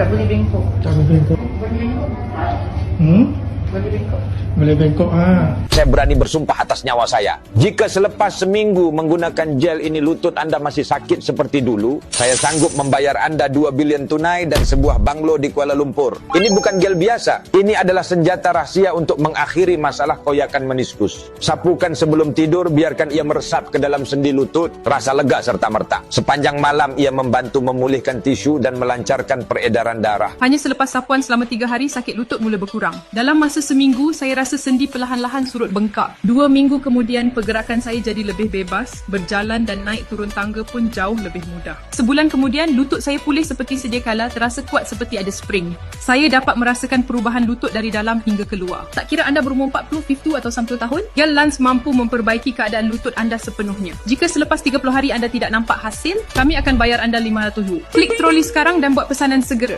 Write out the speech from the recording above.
Tak boleh bengkok. Tak boleh bengkok. Boleh bengkok. Boleh bengkok. Boleh bengkok. Saya berani bersumpah atas nyawa saya. Jika selepas seminggu menggunakan gel ini lutut Anda masih sakit seperti dulu, saya sanggup membayar Anda 2 bilion tunai dan sebuah banglo di Kuala Lumpur. Ini bukan gel biasa. Ini adalah senjata rahasia untuk mengakhiri masalah koyakan meniskus. Sapukan sebelum tidur, biarkan ia meresap ke dalam sendi lutut, rasa lega serta-merta. Sepanjang malam ia membantu memulihkan tisu dan melancarkan peredaran darah. Hanya selepas sapuan selama 3 hari, sakit lutut mula berkurang. Dalam masa seminggu, saya rasa sendi perlahan-lahan surut bengkak. 2 minggu kemudian, pergerakan saya jadi lebih bebas, berjalan dan naik turun tangga pun jauh lebih mudah. Sebulan kemudian, lutut saya pulih seperti sedia kala, terasa kuat seperti ada spring. Saya dapat merasakan perubahan lutut dari dalam hingga keluar. Tak kira anda berumur 40, 50 atau 60 tahun, Gel Lance mampu memperbaiki keadaan lutut anda sepenuhnya. Jika selepas 30 hari anda tidak nampak hasil, kami akan bayar anda $500. Klik troli sekarang dan buat pesanan segera.